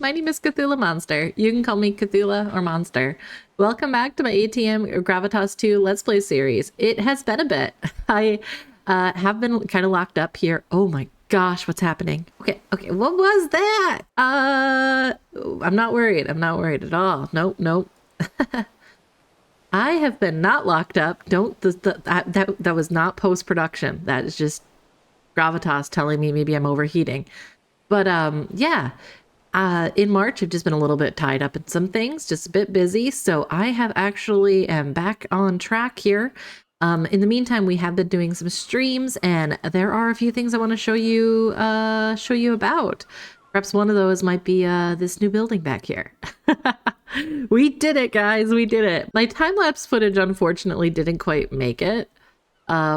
my name is Cthulhamonster. You can call me Cthulha or Monster. Welcome back to my ATM Gravitas 2 Let's Play series. It has been a bit. I have been kind of locked up here. Oh my gosh, what's happening? Okay, what was that? I'm not worried. I'm not worried at all. Nope. I have been not locked up. That was not post-production. That is just Gravitas telling me maybe I'm overheating. But yeah, in March, I've just been a little bit tied up in some things, just a bit busy. So I have actually am back on track here. In the meantime, we have been doing some streams, and there are a few things I want to show you about. Perhaps one of those might be this new building back here. We did it, guys. We did it. My time-lapse footage, unfortunately, didn't quite make it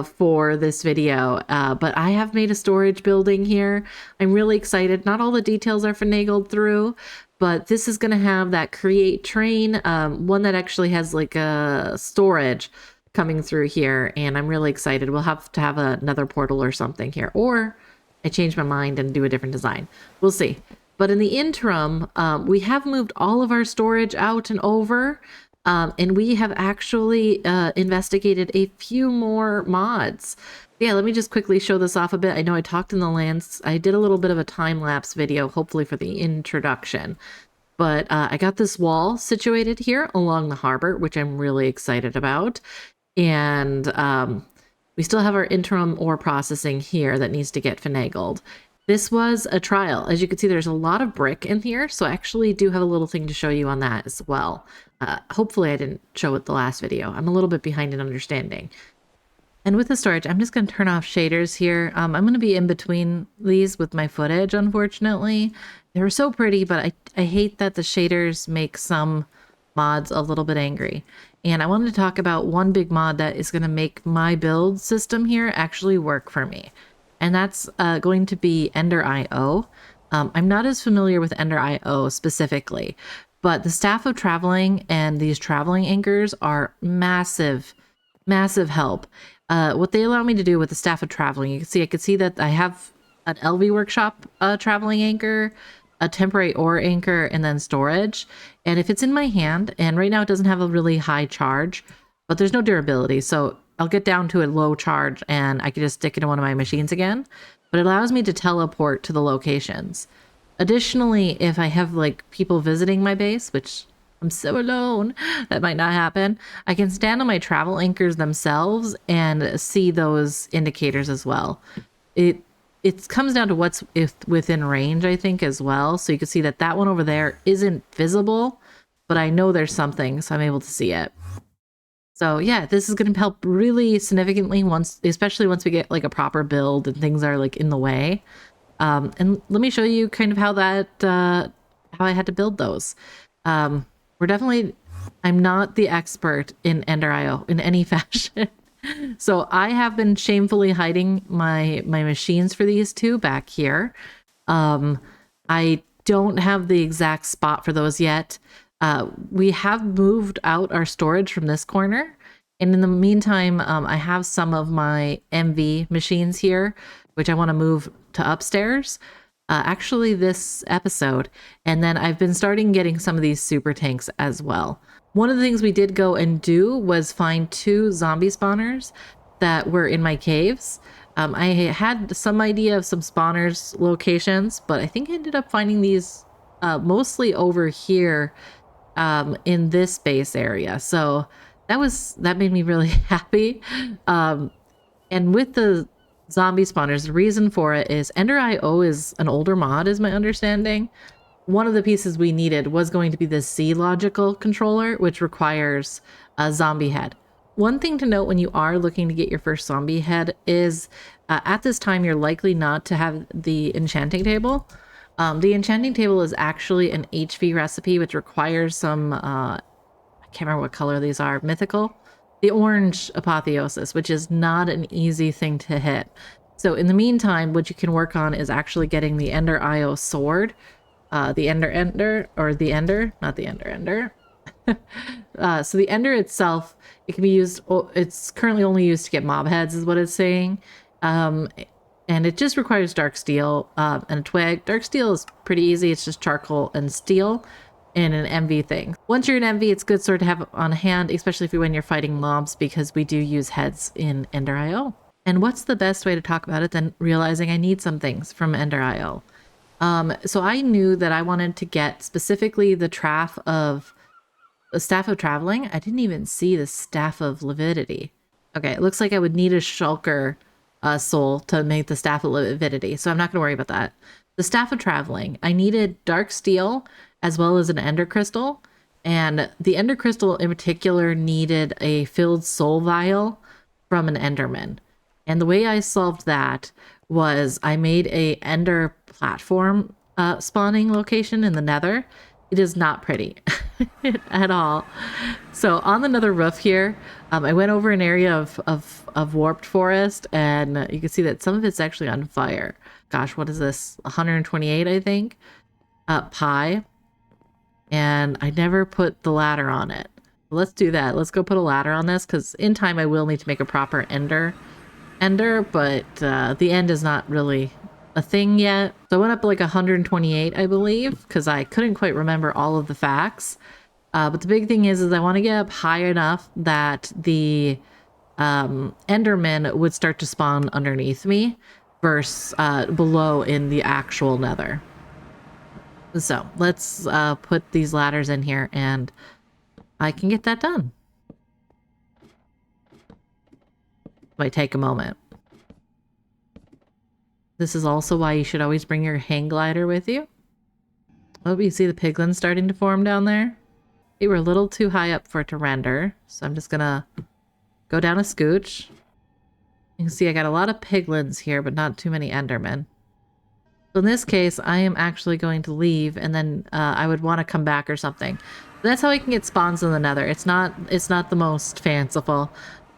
for this video, but I have made a storage building here. I'm really excited. Not all the details are finagled through, but this is going to have that create train, one that actually has like a storage coming through here, and I'm really excited. We'll have to have another portal or something here, or I change my mind and do a different design. We'll see. But in the interim, we have moved all of our storage out and over. And we have actually investigated a few more mods. Yeah, let me just quickly show this off a bit. I know I talked in the lands. I did a little bit of a time-lapse video, hopefully for the introduction. But I got this wall situated here along the harbor, which I'm really excited about. And we still have our interim ore processing here that needs to get finagled. This was a trial. As you can see, there's a lot of brick in here, so I actually do have a little thing to show you on that as well. Hopefully I didn't show it the last video. I'm a little bit behind in understanding. And with the storage, I'm just going to turn off shaders here. I'm going to be in between these with my footage, unfortunately. They were so pretty, but I hate that the shaders make some mods a little bit angry. And I wanted to talk about one big mod that is going to make my build system here actually work for me. And that's going to be Ender.io. I'm not as familiar with Ender.io specifically, but the staff of traveling and these traveling anchors are massive help. What they allow me to do with the staff of traveling, I could see that I have an LV workshop traveling anchor, a temporary ore anchor, and then storage. And if it's in my hand, and right now it doesn't have a really high charge, but there's no durability, so I'll get down to a low charge and I can just stick it in one of my machines again, but it allows me to teleport to the locations. Additionally, if I have like people visiting my base, which I'm so alone, that might not happen, I can stand on my travel anchors themselves and see those indicators as well. It comes down to what's within range, I think, as well. So you can see that that one over there isn't visible, but I know there's something, so I'm able to see it. So yeah, this is going to help really significantly especially once we get like a proper build and things are like in the way. And let me show you kind of how I had to build those. I'm not the expert in Ender.io in any fashion. So I have been shamefully hiding my machines for these two back here. I don't have the exact spot for those yet. We have moved out our storage from this corner, and in the meantime, I have some of my MV machines here, which I want to move to upstairs, actually this episode, and then I've been starting getting some of these super tanks as well. One of the things we did go and do was find 2 zombie spawners that were in my caves. I had some idea of some spawners locations, but I think I ended up finding these mostly over here in this base area. So that made me really happy. And with the zombie spawners, the reason for it is Ender.io is an older mod, is my understanding. One of the pieces we needed was going to be the C logical controller, which requires a zombie head. One thing to note when you are looking to get your first zombie head is at this time you're likely not to have the enchanting table. The enchanting table is actually an HV recipe, which requires some, I can't remember what color these are, mythical? The orange apotheosis, which is not an easy thing to hit. So in the meantime, what you can work on is actually getting the Ender.io sword, the Ender, not the Ender. So the Ender itself, it can be used, it's currently only used to get mob heads is what it's saying. And and it just requires dark steel and a twig. Dark steel is pretty easy. It's just charcoal and steel and an MV thing. Once you're in MV, it's good sort of have on hand, especially when you're fighting mobs, because we do use heads in Ender.io. And what's the best way to talk about it than realizing I need some things from Ender.io? So I knew that I wanted to get specifically the Staff of Traveling. I didn't even see the Staff of Lividity. Okay, it looks like I would need a Shulker soul to make the Staff of Lividity, so I'm not going to worry about that. The Staff of Traveling, I needed dark steel as well as an ender crystal, and the ender crystal in particular needed a filled soul vial from an enderman. And the way I solved that was I made a ender platform spawning location in the nether. It is not pretty at all. So on the nether roof here, I went over an area of warped forest, and you can see that some of it's actually on fire. Gosh, what is this? 128, I think. Pi. And I never put the ladder on it. Let's do that. Let's go put a ladder on this, because in time I will need to make a proper ender, but the end is not really a thing yet. So I went up like 128, I believe, because I couldn't quite remember all of the facts. But the big thing is I want to get up high enough that the endermen would start to spawn underneath me versus below in the actual nether. So let's put these ladders in here and I can get that done. Might take a moment. This is also why you should always bring your hang glider with you. Oh, you see the piglins starting to form down there? They were a little too high up for it to render, so I'm just gonna go down a scooch. You can see I got a lot of piglins here, but not too many endermen. So in this case, I am actually going to leave, and then I would want to come back or something. That's how I can get spawns in the nether. It's not the most fanciful.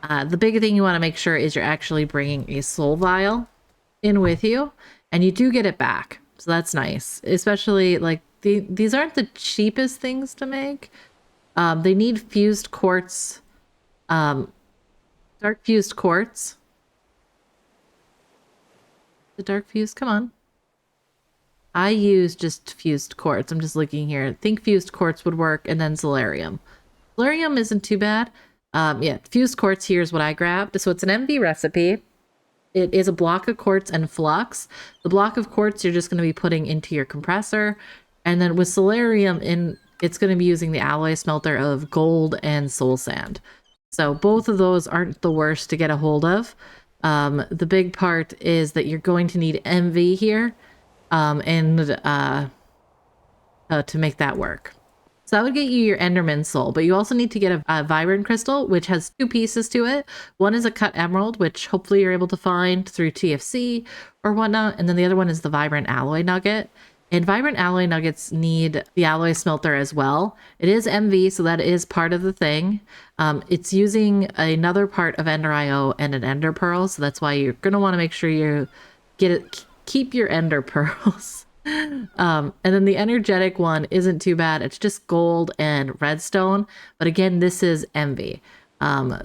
The big thing you want to make sure is you're actually bringing a soul vial in with you, and you do get it back. So that's nice. Especially, like, these aren't the cheapest things to make. They need fused quartz, dark fused quartz. The dark fused, come on. I use just fused quartz. I'm just looking here. I think fused quartz would work, and then solarium. Solarium isn't too bad. Yeah, fused quartz here is what I grabbed. So it's an MV recipe. It is a block of quartz and flux. The block of quartz you're just going to be putting into your compressor. And then with solarium, it's going to be using the alloy smelter of gold and soul sand. So both of those aren't the worst to get a hold of. The big part is that you're going to need MV here. To make that work. So that would get you your Enderman soul, but you also need to get a vibrant crystal, which has two pieces to it. One is a cut emerald, which hopefully you're able to find through TFC or whatnot. And then the other one is the vibrant alloy nugget. And vibrant alloy nuggets need the alloy smelter as well. It is MV, so that is part of the thing. It's using another part of Ender.io and an ender pearl. So that's why you're going to want to make sure you get it. Keep your ender pearls. And then the energetic one isn't too bad. It's just gold and redstone. But again, this is envy.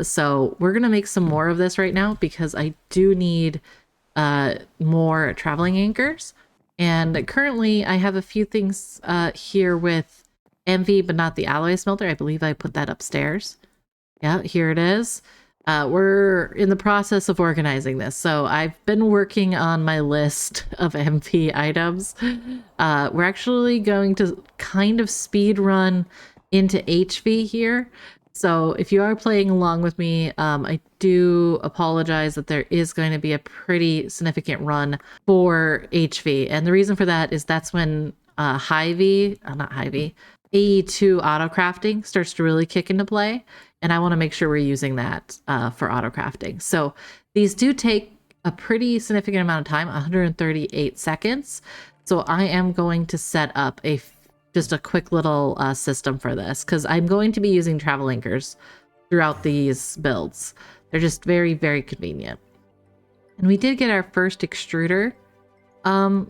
So we're going to make some more of this right now because I do need more traveling anchors. And currently I have a few things here with envy, but not the alloy smelter. I believe I put that upstairs. Yeah, here it is. We're in the process of organizing this. So I've been working on my list of MP items. We're actually going to kind of speed run into HV here. So if you are playing along with me, I do apologize that there is going to be a pretty significant run for HV. And the reason for that is that's when AE2 auto crafting starts to really kick into play. And I want to make sure we're using that for auto crafting. So these do take a pretty significant amount of time, 138 seconds. So I am going to set up just a quick little system for this because I'm going to be using travel anchors throughout these builds. They're just very, very convenient. And we did get our first extruder now.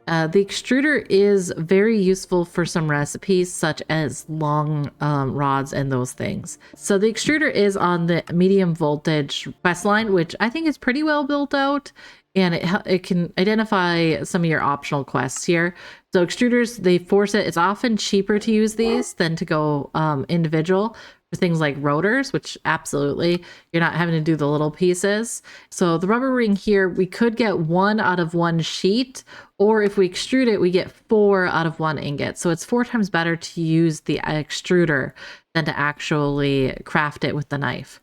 The extruder is very useful for some recipes, such as long rods and those things. So the extruder is on the medium voltage quest line, which I think is pretty well built out, and it can identify some of your optional quests here. So extruders, they force it. It's often cheaper to use these than to go individual for things like rotors, which absolutely you're not having to do the little pieces. So the rubber ring here, we could get 1 out of 1 sheet, or if we extrude it, we get 4 out of 1 ingot. So it's 4 times better to use the extruder than to actually craft it with the knife.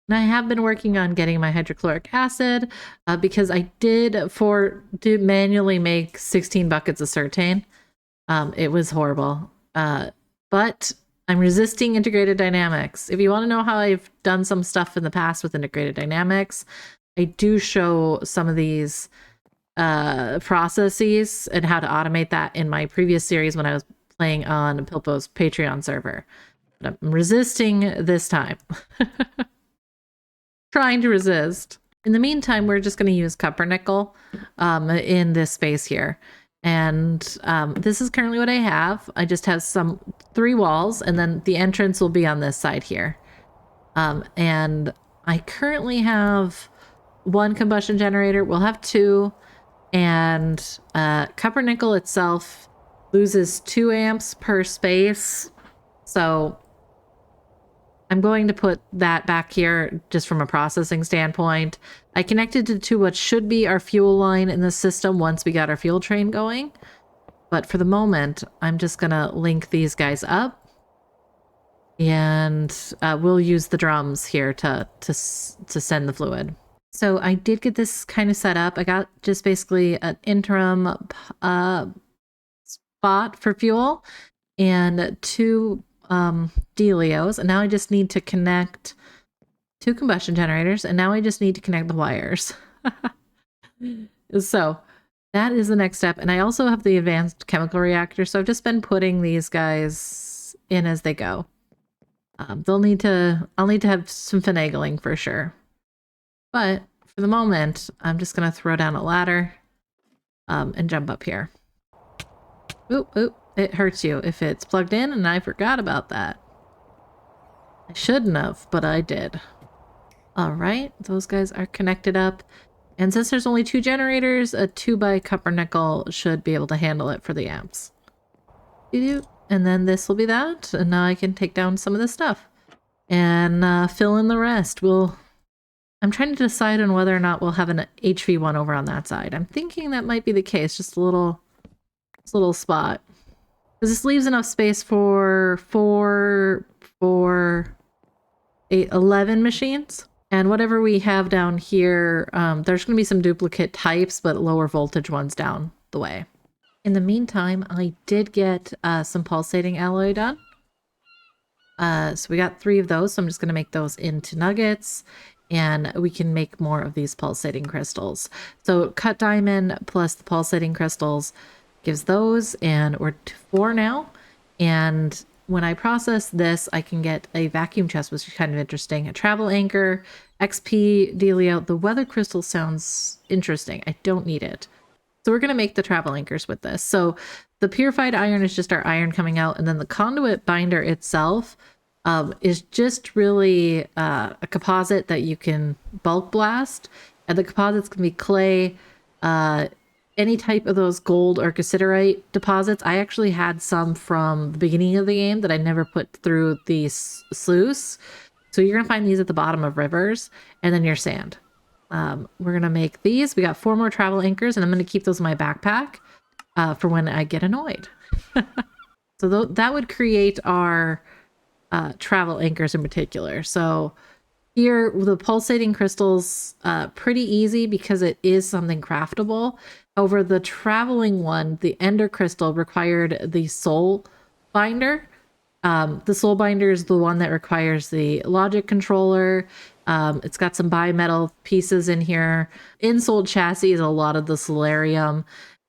And I have been working on getting my hydrochloric acid because I did manually make 16 buckets of sertane. It was horrible. But I'm resisting integrated dynamics. If you want to know how I've done some stuff in the past with integrated dynamics, I do show some of these processes and how to automate that in my previous series when I was playing on Pilpo's Patreon server. But I'm resisting this time. Trying to resist. In the meantime, we're just going to use copper-nickel in this space here. And this is currently what I have. I just have 3 walls, and then the entrance will be on this side here. And I currently have 1 combustion generator. We'll have 2. And copper-nickel itself loses 2 amps per space. So I'm going to put that back here just from a processing standpoint. I connected it to what should be our fuel line in the system once we got our fuel train going. But for the moment, I'm just going to link these guys up. And we'll use the drums here to send the fluid. So I did get this kind of set up. I got just basically an interim spot for fuel and 2 Delios, and now I just need to connect 2 combustion generators, and now I just need to connect the wires. So that is the next step. And I also have the advanced chemical reactor, so I've just been putting these guys in as they go. I'll need to have some finagling for sure. But for the moment, I'm just gonna throw down a ladder and jump up here. Oop, oop. It hurts you if it's plugged in, and I forgot about that. I shouldn't have, but I did. All right, those guys are connected up. And since there's only 2 generators, a 2x copper-nickel should be able to handle it for the amps. And then this will be that, and now I can take down some of this stuff and fill in the rest. I'm trying to decide on whether or not we'll have an HV1 over on that side. I'm thinking that might be the case, just a little spot. Because this leaves enough space for 11 machines. And whatever we have down here, there's going to be some duplicate types, but lower voltage ones down the way. In the meantime, I did get some pulsating alloy done. So we got 3 of those, so I'm just going to make those into nuggets. And we can make more of these pulsating crystals. So cut diamond plus the pulsating crystals gives those, and we're to 4 now. And when I process this, I can get a vacuum chest, which is kind of interesting. A travel anchor, XP dealio. The weather crystal sounds interesting. I don't need it. So we're going to make the travel anchors with this. So the purified iron is just our iron coming out, and then the conduit binder itself is just really a composite that you can bulk blast. And the composites can be clay, any type of those gold or cassiterite deposits. I actually had some from the beginning of the game that I never put through the sluice. So you're going to find these at the bottom of rivers, and then your sand. We're going to make these. We got 4 more travel anchors, and I'm going to keep those in my backpack for when I get annoyed. So that would create our travel anchors in particular. So here, the pulsating crystals, pretty easy because it is something craftable. However, the traveling one, the ender crystal, required the soul binder. The soul binder is the one that requires the logic controller. It's got some bimetal pieces in here. In soul chassis is a lot of the solarium.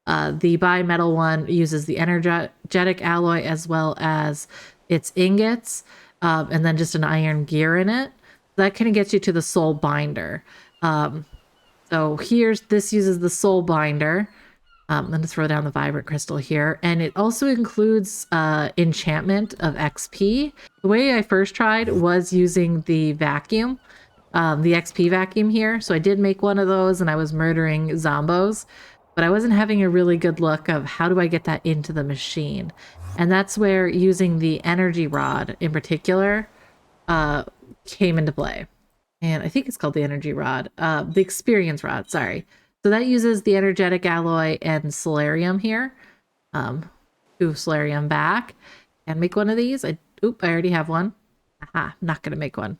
The bimetal one uses the energetic alloy as well as its ingots, and then just an iron gear in it. That kind of gets you to the soul binder. So this uses the soul binder. I'm going to throw down the vibrant crystal here. And it also includes enchantment of XP. The way I first tried was using the vacuum, the XP vacuum here. So I did make one of those and I was murdering zombos, but I wasn't having a really good look of how do I get that into the machine. And that's where using the energy rod in particular came into play. And I think it's called the energy rod, the experience rod, sorry. So that uses the energetic alloy and solarium here. To solarium back and make one of these. I already have one. Aha, I'm not going to make one.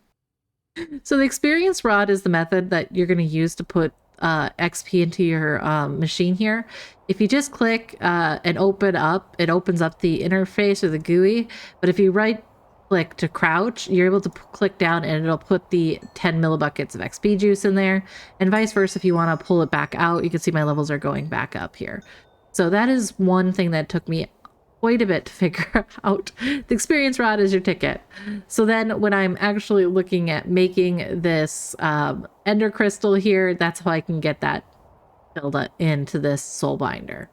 So the experience rod is the method that you're going to use to put XP into your machine here. If you just click and open up, it opens up the interface or the GUI. But if you right click to crouch, you're able to click down and it'll put the 10 millibuckets of XP juice in there, and vice versa. If you want to pull it back out, you can see my levels are going back up here. So that is one thing that took me quite a bit to figure out. The experience rod is your ticket. So then when I'm actually looking at making this ender crystal here, that's how I can get that filled into this soul binder.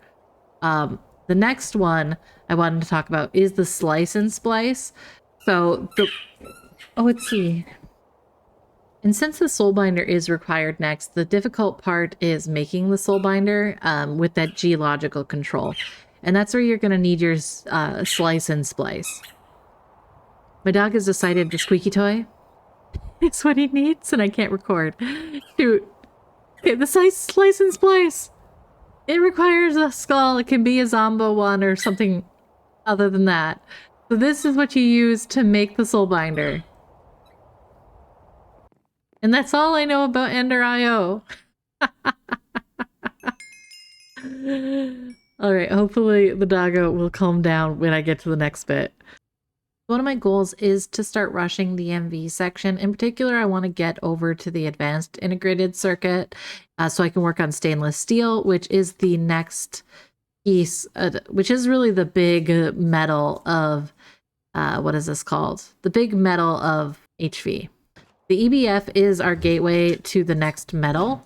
The next one I wanted to talk about is the slice and splice. So let's see. And since the soul binder is required next, the difficult part is making the soul binder with that geological control. And that's where you're going to need your slice and splice. My dog has decided the squeaky toy is what he needs, and I can't record. Shoot. Okay, the slice and splice. It requires a skull. It can be a zombo one or something other than that. So this is what you use to make the soul binder. And that's all I know about Ender.io. Alright, hopefully the doggo will calm down when I get to the next bit. One of my goals is to start rushing the MV section. In particular, I want to get over to the advanced integrated circuit so I can work on stainless steel, which is the next piece, which is really the big metal of, what is this called? The big metal of HV. The EBF is our gateway to the next metal.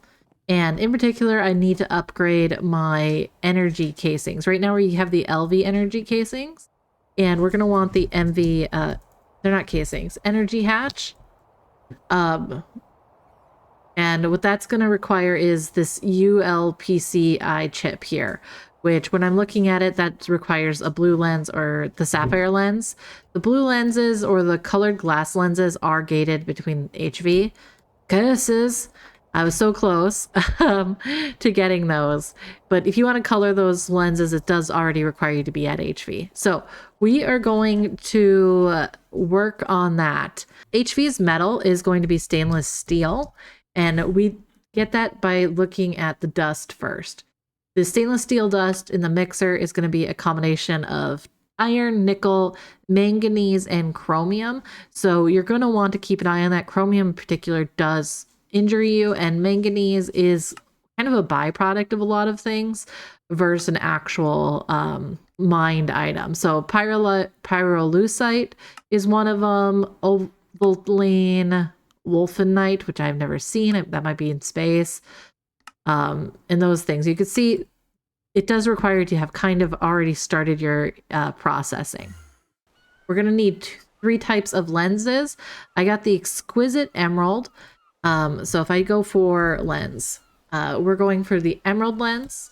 And in particular, I need to upgrade my energy casings. Right now we have the LV energy casings, and we're going to want the MV, they're not casings, energy hatch. And what that's going to require is this ULPCI chip here, which when I'm looking at it, that requires a blue lens or the sapphire lens. The blue lenses or the colored glass lenses are gated between HV. Curses! I was so close to getting those. But if you want to color those lenses, it does already require you to be at HV. So we are going to work on that. HV's metal is going to be stainless steel, and we get that by looking at the dust first. The stainless steel dust in the mixer is going to be a combination of iron, nickel, manganese, and chromium. So you're going to want to keep an eye on that. Chromium in particular does injure you, and manganese is kind of a byproduct of a lot of things versus an actual mined item. So pyrolusite is one of them. Ovaltine, wolfenite, which I've never seen. That might be in space. And those things. You can see it does require you to have kind of already started your processing. We're going to need 3 types of lenses. I got the exquisite emerald. So if I go for lens, we're going for the emerald lens,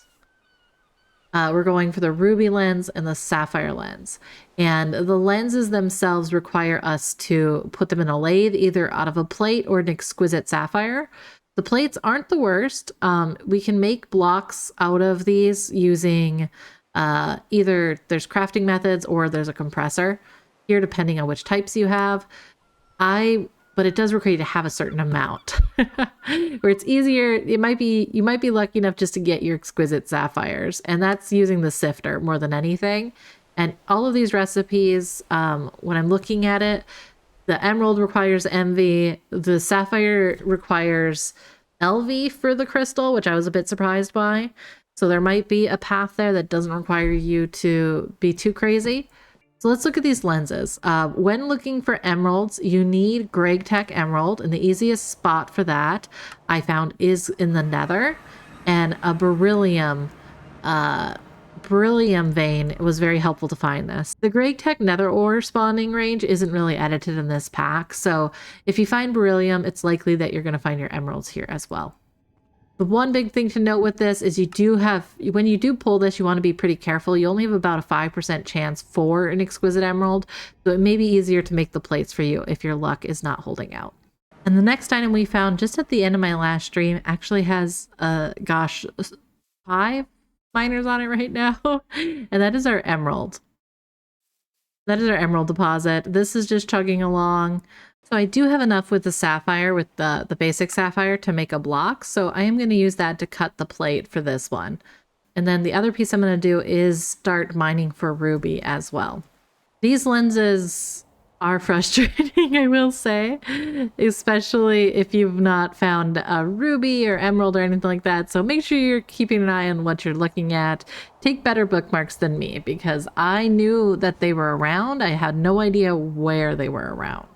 we're going for the ruby lens and the sapphire lens. And the lenses themselves require us to put them in a lathe, either out of a plate or an exquisite sapphire. The plates aren't the worst. We can make blocks out of these using either there's crafting methods or there's a compressor here, depending on which types you have. But it does require you to have a certain amount where it's easier. You might be lucky enough just to get your exquisite sapphires, and that's using the sifter more than anything. And all of these recipes, when I'm looking at it, the emerald requires MV, the sapphire requires LV for the crystal, which I was a bit surprised by. So there might be a path there that doesn't require you to be too crazy. So let's look at these lenses. When looking for emeralds, you need Gregtech emerald, and the easiest spot for that I found is in the nether. And a beryllium beryllium vein, it was very helpful to find this. The Gregtech nether ore spawning range isn't really edited in this pack, so if you find beryllium, it's likely that you're going to find your emeralds here as well. The one big thing to note with this is when you do pull this, you want to be pretty careful. You only have about a 5% chance for an exquisite emerald, so it may be easier to make the plates for you if your luck is not holding out. And the next item we found just at the end of my last stream actually has, gosh, 5 miners on it right now, and that is our emerald. That is our emerald deposit. This is just chugging along. So I do have enough with the sapphire, with the basic sapphire, to make a block. So I am going to use that to cut the plate for this one. And then the other piece I'm going to do is start mining for ruby as well. These lenses are frustrating, I will say, especially if you've not found a ruby or emerald or anything like that. So make sure you're keeping an eye on what you're looking at. Take better bookmarks than me, because I knew that they were around. I had no idea where they were around.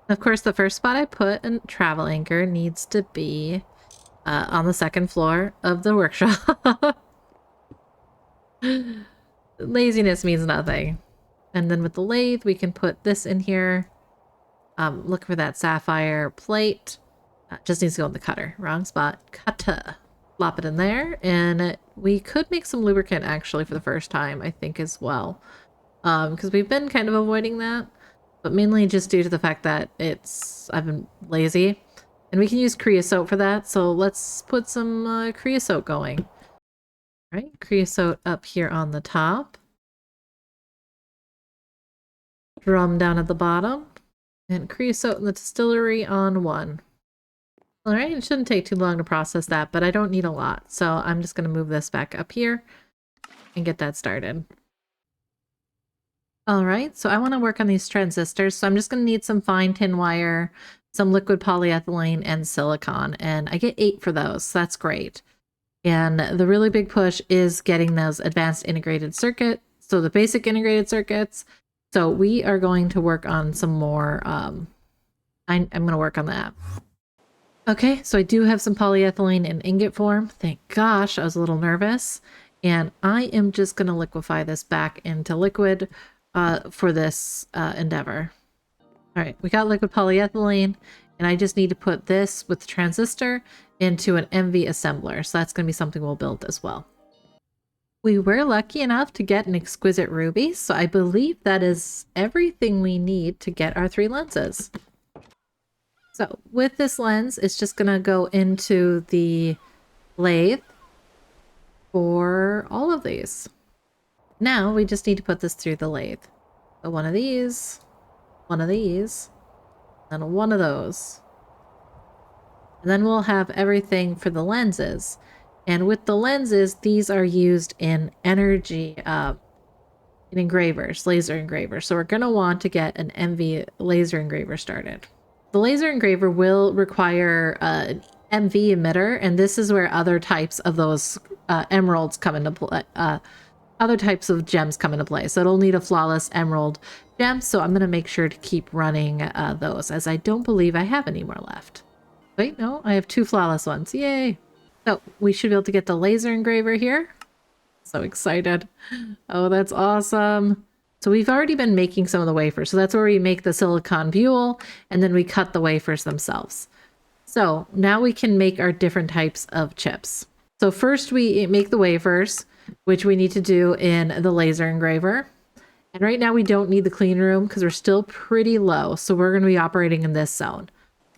Of course, the first spot I put a travel anchor needs to be on the second floor of the workshop. Laziness means nothing. And then with the lathe, we can put this in here. Look for that sapphire plate. Just needs to go in the cutter. Wrong spot. Cutter. Flop it in there. And we could make some lubricant actually for the first time, I think, as well. Because we've been kind of avoiding that. But mainly just due to the fact that I've been lazy. And we can use creosote for that. So let's put some creosote going. All right, creosote up here on the top. Drum down at the bottom. And creosote in the distillery on 1. All right, it shouldn't take too long to process that, but I don't need a lot. So I'm just going to move this back up here and get that started. All right, so I want to work on these transistors. So I'm just going to need some fine tin wire, some liquid polyethylene, and silicon. And I get 8 for those, so that's great. And the really big push is getting those advanced integrated circuit. So the basic integrated circuits. So we are going to work on some more. I'm going to work on that. Okay, so I do have some polyethylene in ingot form. Thank gosh, I was a little nervous. And I am just going to liquefy this back into liquid for this endeavor. All right, we got liquid polyethylene, and I just need to put this with the transistor into an MV assembler. So that's going to be something we'll build as well. We were lucky enough to get an exquisite ruby, so I believe that is everything we need to get our 3 lenses. So with this lens, it's just going to go into the lathe for all of these. Now we just need to put this through the lathe. So one of these, and one of those. And then we'll have everything for the lenses. And with the lenses, these are used in energy, in engravers, laser engravers. So we're going to want to get an MV laser engraver started. The laser engraver will require an MV emitter, and this is where other types of those emeralds come into play. Other types of gems come into play. So it'll need a flawless emerald gem. So I'm going to make sure to keep running those, as I don't believe I have any more left. Wait, no, I have 2 flawless ones. Yay. So we should be able to get the laser engraver here. So excited. Oh, that's awesome. So we've already been making some of the wafers. So that's where we make the silicon buell, and then we cut the wafers themselves. So now we can make our different types of chips. So first we make the wafers, which we need to do in the laser engraver. And right now we don't need the clean room because we're still pretty low. So we're going to be operating in this zone.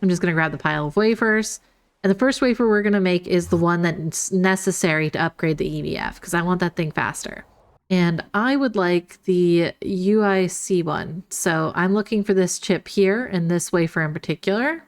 I'm just going to grab the pile of wafers. And the first wafer we're going to make is the one that's necessary to upgrade the EBF, because I want that thing faster. And I would like the UIC one. So I'm looking for this chip here and this wafer in particular.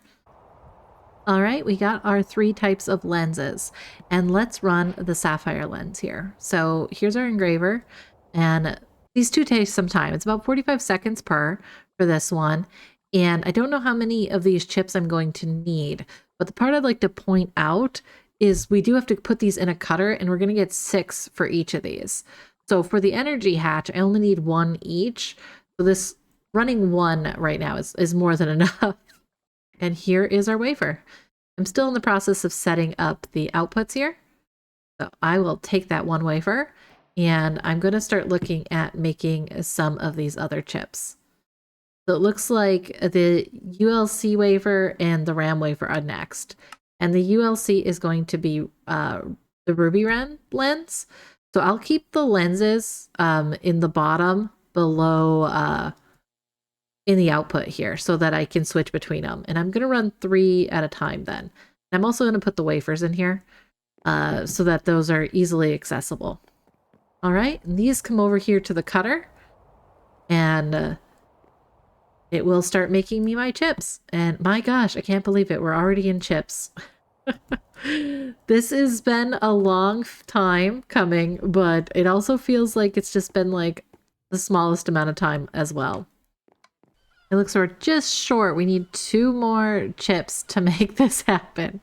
All right, we got our 3 types of lenses, and let's run the sapphire lens here. So here's our engraver, and these 2 take some time. It's about 45 seconds per for this one. And I don't know how many of these chips I'm going to need, but the part I'd like to point out is we do have to put these in a cutter, and we're going to get 6 for each of these. So for the energy hatch, I only need 1 each. So this running 1 right now is more than enough. And here is our wafer. I'm still in the process of setting up the outputs here. So I will take that one wafer and I'm going to start looking at making some of these other chips. So it looks like the ULC wafer and the RAM wafer are next. And the ULC is going to be the Ruby lens. So I'll keep the lenses in the bottom below in the output here so that I can switch between them. And I'm going to run 3 at a time then. I'm also going to put the wafers in here so that those are easily accessible. All right, and these come over here to the cutter and it will start making me my chips. And my gosh, I can't believe it. We're already in chips. This has been a long time coming, but it also feels like it's just been like the smallest amount of time as well. It looks like we're just short. We need 2 more chips to make this happen.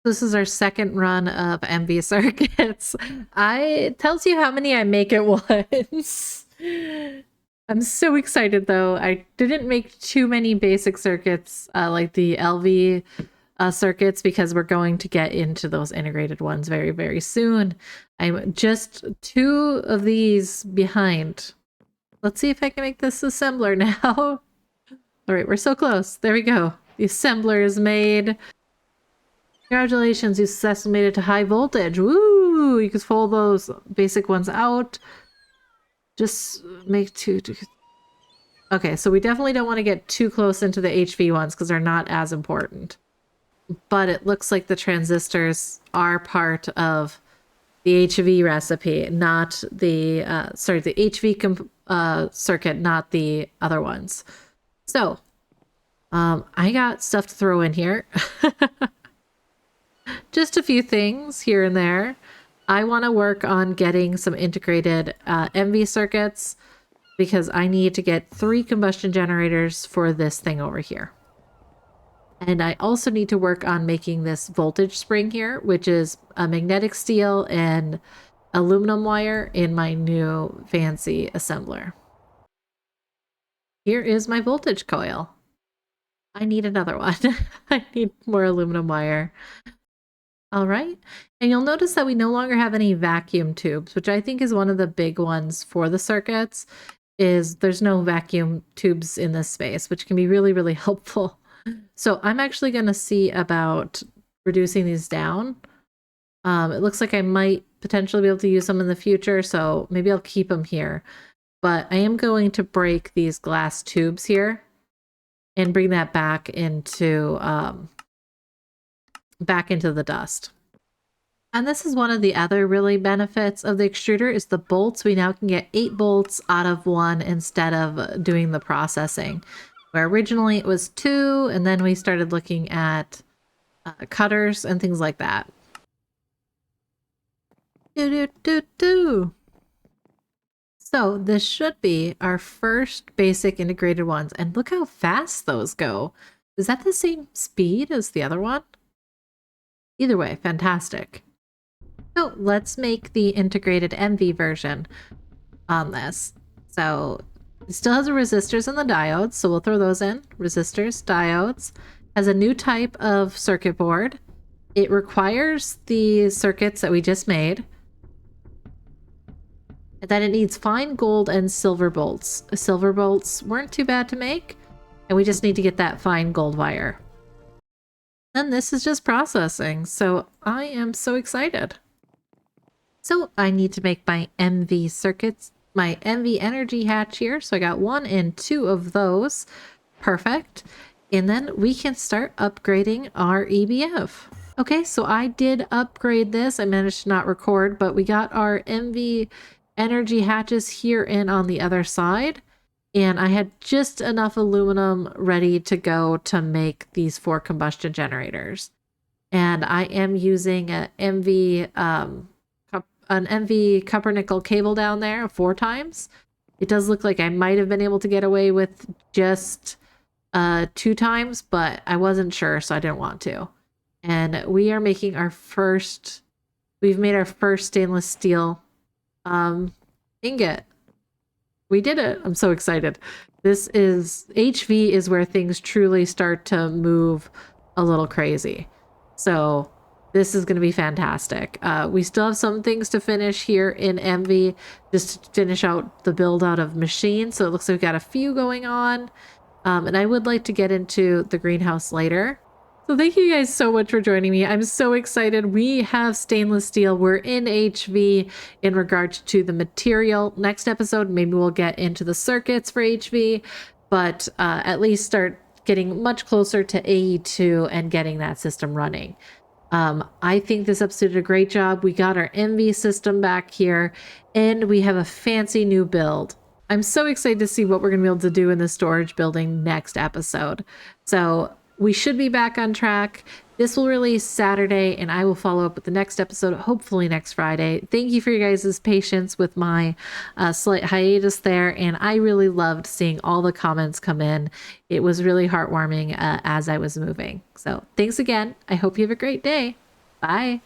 This is our second run of MV circuits. It tells you how many I make at once. I'm so excited though. I didn't make too many basic circuits like the LV circuits because we're going to get into those integrated ones very, very soon. I'm just 2 of these behind. Let's see if I can make this assembler now. All right, we're so close. There we go. The assembler is made. Congratulations, you successfully made it to high voltage. Woo! You can fold those basic ones out. Just make 2. Okay, so we definitely don't want to get too close into the HV ones because they're not as important. But it looks like the transistors are part of the HV recipe, not the, the HV circuit, not the other ones. So, I got stuff to throw in here. Just a few things here and there. I want to work on getting some integrated MV circuits because I need to get 3 combustion generators for this thing over here. And I also need to work on making this voltage spring here, which is a magnetic steel and aluminum wire in my new fancy assembler. Here is my voltage coil. I need another one. I need more aluminum wire. All right, and you'll notice that we no longer have any vacuum tubes, which I think is one of the big ones for the circuits, is there's no vacuum tubes in this space, which can be really, really helpful. So I'm actually going to see about reducing these down. It looks like I might potentially be able to use them in the future, so maybe I'll keep them here. But I am going to break these glass tubes here and bring that back into the dust. And this is one of the other really benefits of the extruder is the bolts. We now can get 8 bolts out of 1 instead of doing the processing, where originally it was 2, and then we started looking at cutters and things like that. So this should be our first basic integrated ones, and look how fast those go. Is that the same speed as the other one? Either way, fantastic. So let's make the integrated MV version on this. So it still has the resistors and the diodes, so we'll throw those in. Resistors, diodes. Has a new type of circuit board. It requires the circuits that we just made. And then it needs fine gold and silver bolts. Silver bolts weren't too bad to make, and we just need to get that fine gold wire. And this is just processing, so I am so excited. So I need to make my MV circuits, my MV energy hatch here. So I got 1 and 2 of those. Perfect. And then we can start upgrading our EBF. Okay, so I did upgrade this. I managed to not record, but we got our MV energy hatches here and on the other side. And I had just enough aluminum ready to go to make these 4 combustion generators. And I am using an MV copper nickel cable down there 4 times. It does look like I might have been able to get away with just 2 times, but I wasn't sure, so I didn't want to. And we are making our first, we've made our first stainless steel ingot. We did it. I'm so excited. This is, HV is where things truly start to move a little crazy. So This is going to be fantastic. We still have some things to finish here in Envy, just to finish out the build out of machines. So it looks like we've got a few going on. And I would like to get into the greenhouse later. So thank you guys so much for joining me. I'm so excited. We have stainless steel. We're in HV in regards to the material. Next episode, maybe we'll get into the circuits for HV, but at least start getting much closer to AE2 and getting that system running. I think this episode did a great job. We got our MV system back here, and we have a fancy new build. I'm so excited to see what we're going to be able to do in the storage building next episode. So we should be back on track. This will release Saturday, and I will follow up with the next episode, hopefully next Friday. Thank you for your guys' patience with my slight hiatus there, and I really loved seeing all the comments come in. It was really heartwarming as I was moving. So thanks again. I hope you have a great day. Bye.